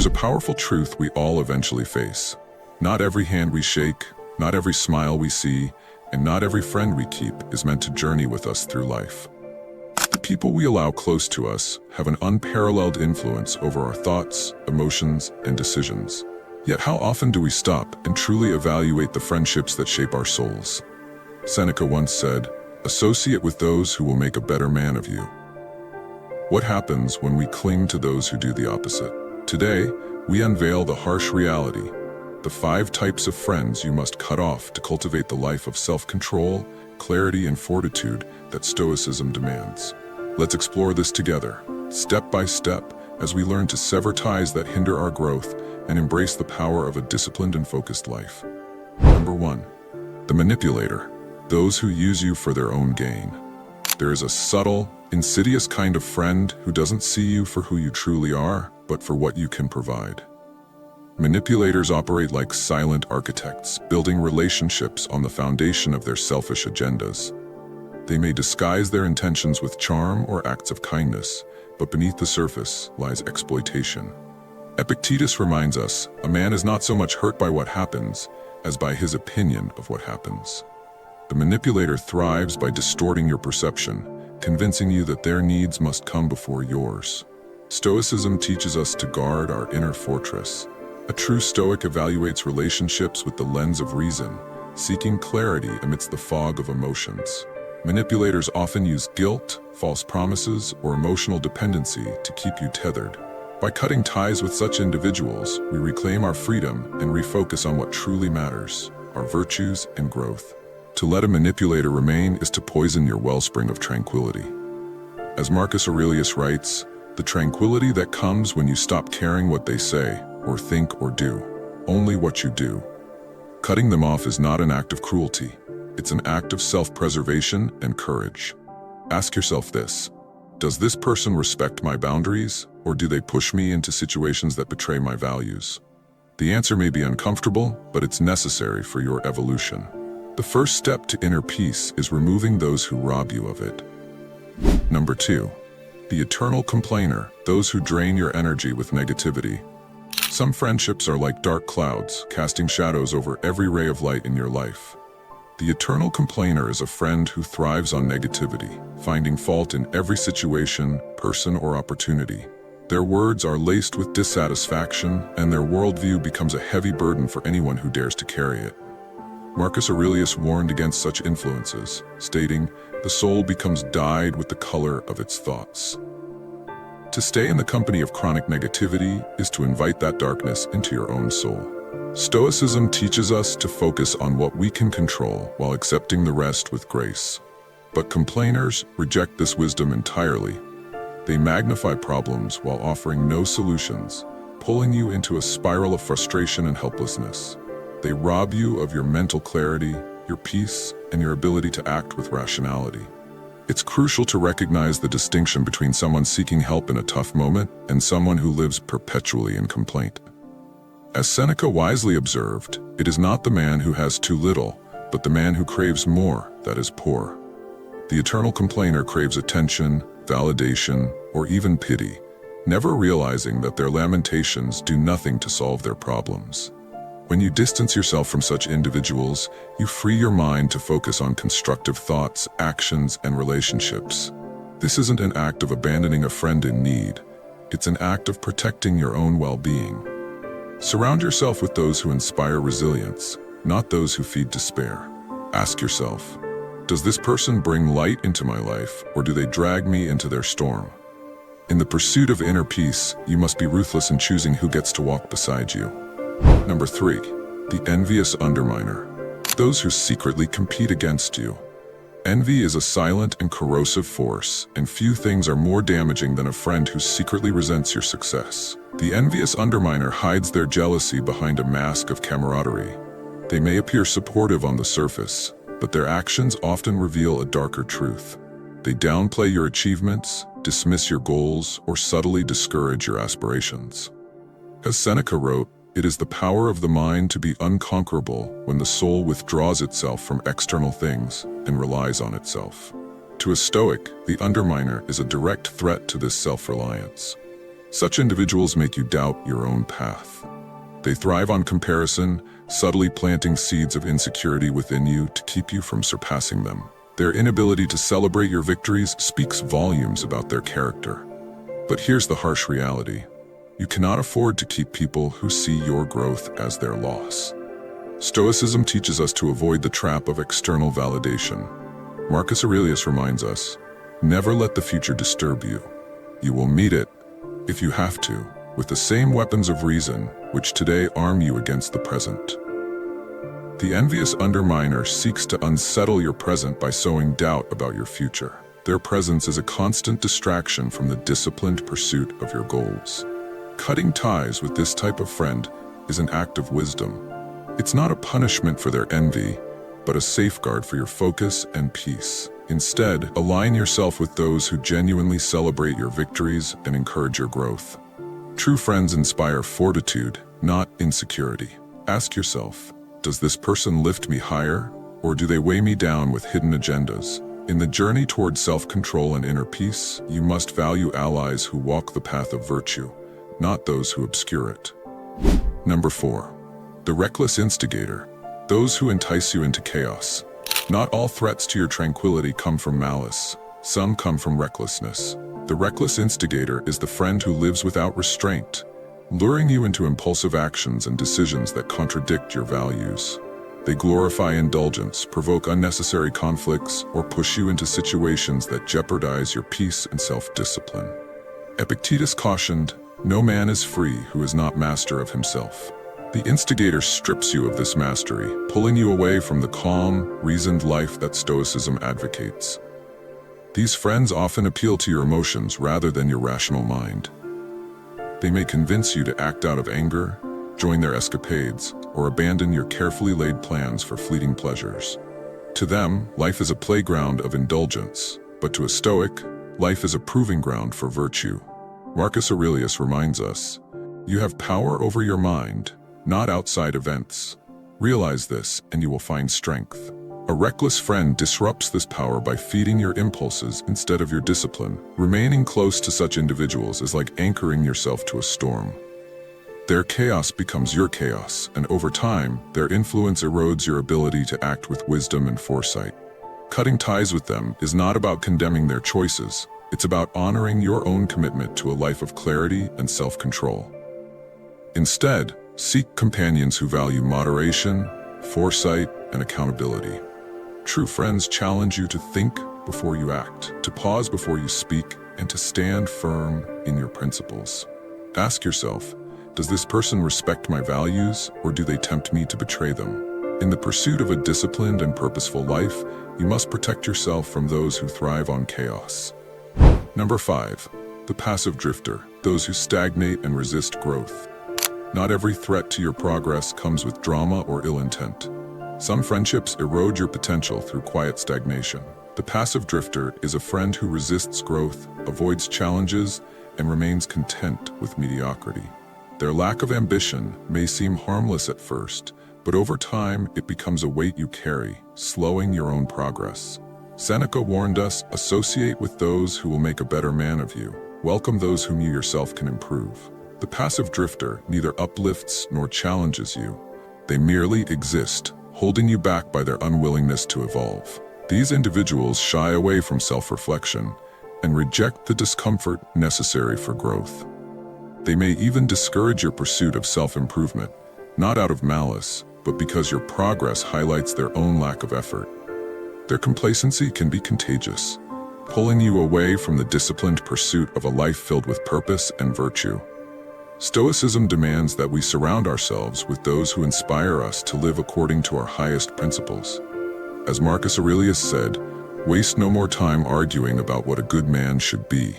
There's a powerful truth we all eventually face. Not every hand we shake, not every smile we see, and not every friend we keep is meant to journey with us through life. The people we allow close to us have an unparalleled influence over our thoughts, emotions, and decisions. Yet how often do we stop and truly evaluate the friendships that shape our souls? Seneca once said, "Associate with those who will make a better man of you." What happens when we cling to those who do the opposite? Today, we unveil the harsh reality, the 5 types of friends you must cut off to cultivate the life of self-control, clarity, and fortitude that Stoicism demands. Let's explore this together, step by step, as we learn to sever ties that hinder our growth and embrace the power of a disciplined and focused life. Number 1. The manipulator. Those who use you for their own gain. There is a subtle, insidious kind of friend who doesn't see you for who you truly are, but for what you can provide. Manipulators operate like silent architects, building relationships on the foundation of their selfish agendas. They may disguise their intentions with charm or acts of kindness, but beneath the surface lies exploitation. Epictetus reminds us, a man is not so much hurt by what happens as by his opinion of what happens. The manipulator thrives by distorting your perception, convincing you that their needs must come before yours. Stoicism teaches us to guard our inner fortress. A true Stoic evaluates relationships with the lens of reason, seeking clarity amidst the fog of emotions. Manipulators often use guilt, false promises, or emotional dependency to keep you tethered. By cutting ties with such individuals, we reclaim our freedom and refocus on what truly matters, our virtues and growth. To let a manipulator remain is to poison your wellspring of tranquility. As Marcus Aurelius writes, "The tranquility that comes when you stop caring what they say, or think or do, only what you do." Cutting them off is not an act of cruelty. It's an act of self-preservation and courage. Ask yourself this: does this person respect my boundaries, or do they push me into situations that betray my values? The answer may be uncomfortable, but it's necessary for your evolution. The first step to inner peace is removing those who rob you of it. Number 2. The eternal complainer, those who drain your energy with negativity. Some friendships are like dark clouds, casting shadows over every ray of light in your life. The eternal complainer is a friend who thrives on negativity, finding fault in every situation, person, or opportunity. Their words are laced with dissatisfaction, and their worldview becomes a heavy burden for anyone who dares to carry it. Marcus Aurelius warned against such influences, stating, "The soul becomes dyed with the color of its thoughts." To stay in the company of chronic negativity is to invite that darkness into your own soul. Stoicism teaches us to focus on what we can control while accepting the rest with grace. But complainers reject this wisdom entirely. They magnify problems while offering no solutions, pulling you into a spiral of frustration and helplessness. They rob you of your mental clarity, your peace, and your ability to act with rationality. It's crucial to recognize the distinction between someone seeking help in a tough moment and someone who lives perpetually in complaint. As Seneca wisely observed, it is not the man who has too little, but the man who craves more that is poor. The eternal complainer craves attention, validation, or even pity, never realizing that their lamentations do nothing to solve their problems. When you distance yourself from such individuals, you free your mind to focus on constructive thoughts, actions, and relationships. This isn't an act of abandoning a friend in need. It's an act of protecting your own well-being. Surround yourself with those who inspire resilience, not those who feed despair. Ask yourself, does this person bring light into my life, or do they drag me into their storm? In the pursuit of inner peace, you must be ruthless in choosing who gets to walk beside you. Number 3. The envious underminer. Those who secretly compete against you. Envy is a silent and corrosive force, and few things are more damaging than a friend who secretly resents your success. The envious underminer hides their jealousy behind a mask of camaraderie. They may appear supportive on the surface, but their actions often reveal a darker truth. They downplay your achievements, dismiss your goals, or subtly discourage your aspirations. As Seneca wrote, "It is the power of the mind to be unconquerable when the soul withdraws itself from external things and relies on itself." To a Stoic, the underminer is a direct threat to this self-reliance. Such individuals make you doubt your own path. They thrive on comparison, subtly planting seeds of insecurity within you to keep you from surpassing them. Their inability to celebrate your victories speaks volumes about their character. But here's the harsh reality. You cannot afford to keep people who see your growth as their loss. Stoicism teaches us to avoid the trap of external validation. Marcus Aurelius reminds us, never let the future disturb you. You will meet it, if you have to, with the same weapons of reason which today arm you against the present. The envious underminer seeks to unsettle your present by sowing doubt about your future. Their presence is a constant distraction from the disciplined pursuit of your goals. Cutting ties with this type of friend is an act of wisdom. It's not a punishment for their envy, but a safeguard for your focus and peace. Instead, align yourself with those who genuinely celebrate your victories and encourage your growth. True friends inspire fortitude, not insecurity. Ask yourself, does this person lift me higher, or do they weigh me down with hidden agendas? In the journey toward self-control and inner peace, you must value allies who walk the path of virtue, not those who obscure it. Number 4. The reckless instigator. Those who entice you into chaos. Not all threats to your tranquility come from malice. Some come from recklessness. The reckless instigator is the friend who lives without restraint, luring you into impulsive actions and decisions that contradict your values. They glorify indulgence, provoke unnecessary conflicts, or push you into situations that jeopardize your peace and self-discipline. Epictetus cautioned, "No man is free who is not master of himself." The instigator strips you of this mastery, pulling you away from the calm, reasoned life that Stoicism advocates. These friends often appeal to your emotions rather than your rational mind. They may convince you to act out of anger, join their escapades, or abandon your carefully laid plans for fleeting pleasures. To them, life is a playground of indulgence, but to a Stoic, life is a proving ground for virtue. Marcus Aurelius reminds us, "You have power over your mind, not outside events. Realize this, and you will find strength." A reckless friend disrupts this power by feeding your impulses instead of your discipline. Remaining close to such individuals is like anchoring yourself to a storm. Their chaos becomes your chaos, and over time, their influence erodes your ability to act with wisdom and foresight. Cutting ties with them is not about condemning their choices. It's about honoring your own commitment to a life of clarity and self-control. Instead, seek companions who value moderation, foresight, and accountability. True friends challenge you to think before you act, to pause before you speak, and to stand firm in your principles. Ask yourself, does this person respect my values, or do they tempt me to betray them? In the pursuit of a disciplined and purposeful life, you must protect yourself from those who thrive on chaos. Number 5. The passive drifter, those who stagnate and resist growth. Not every threat to your progress comes with drama or ill intent. Some friendships erode your potential through quiet stagnation. The passive drifter is a friend who resists growth, avoids challenges, and remains content with mediocrity. Their lack of ambition may seem harmless at first, but over time it becomes a weight you carry, slowing your own progress. Seneca warned us, associate with those who will make a better man of you. Welcome those whom you yourself can improve. The passive drifter neither uplifts nor challenges you. They merely exist, holding you back by their unwillingness to evolve. These individuals shy away from self-reflection and reject the discomfort necessary for growth. They may even discourage your pursuit of self-improvement, not out of malice, but because your progress highlights their own lack of effort. Their complacency can be contagious, pulling you away from the disciplined pursuit of a life filled with purpose and virtue. Stoicism demands that we surround ourselves with those who inspire us to live according to our highest principles. As Marcus Aurelius said, waste no more time arguing about what a good man should be.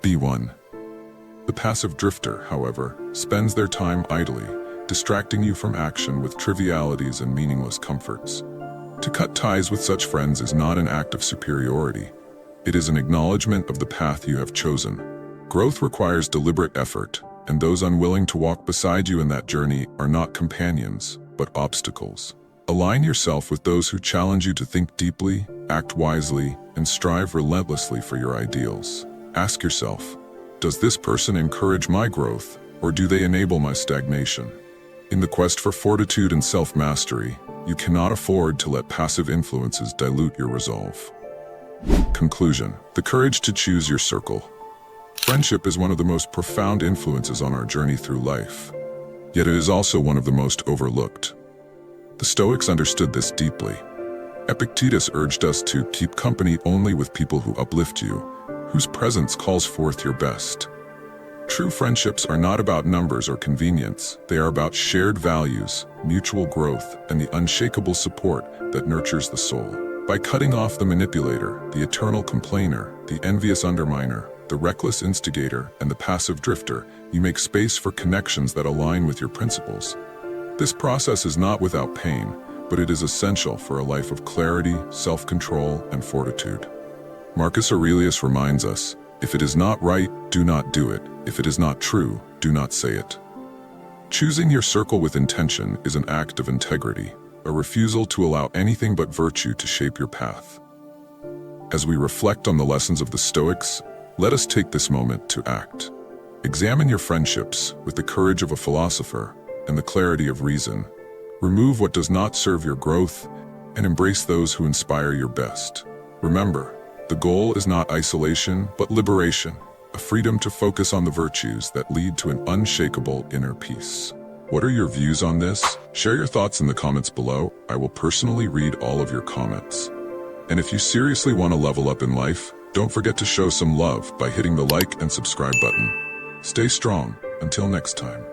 Be one. The passive drifter, however, spends their time idly, distracting you from action with trivialities and meaningless comforts. To cut ties with such friends is not an act of superiority. It is an acknowledgement of the path you have chosen. Growth requires deliberate effort, and those unwilling to walk beside you in that journey are not companions, but obstacles. Align yourself with those who challenge you to think deeply, act wisely, and strive relentlessly for your ideals. Ask yourself, Does this person encourage my growth, or do they enable my stagnation? In the quest for fortitude and self-mastery, you cannot afford to let passive influences dilute your resolve. Conclusion: the courage to choose your circle. Friendship is one of the most profound influences on our journey through life, yet it is also one of the most overlooked. The Stoics understood this deeply. Epictetus urged us to keep company only with people who uplift you, whose presence calls forth your best. True friendships are not about numbers or convenience. They are about shared values, mutual growth, and the unshakable support that nurtures the soul. By cutting off the manipulator, the eternal complainer, the envious underminer, the reckless instigator, and the passive drifter, you make space for connections that align with your principles. This process is not without pain, but it is essential for a life of clarity, self-control, and fortitude. Marcus Aurelius reminds us, if it is not right, do not do it. If it is not true, do not say it. Choosing your circle with intention is an act of integrity, a refusal to allow anything but virtue to shape your path. As we reflect on the lessons of the Stoics, let us take this moment to act. Examine your friendships with the courage of a philosopher and the clarity of reason. Remove what does not serve your growth and embrace those who inspire your best. Remember, the goal is not isolation, but liberation, a freedom to focus on the virtues that lead to an unshakable inner peace. What are your views on this? Share your thoughts in the comments below. I will personally read all of your comments. And if you seriously want to level up in life, don't forget to show some love by hitting the like and subscribe button. Stay strong. Until next time.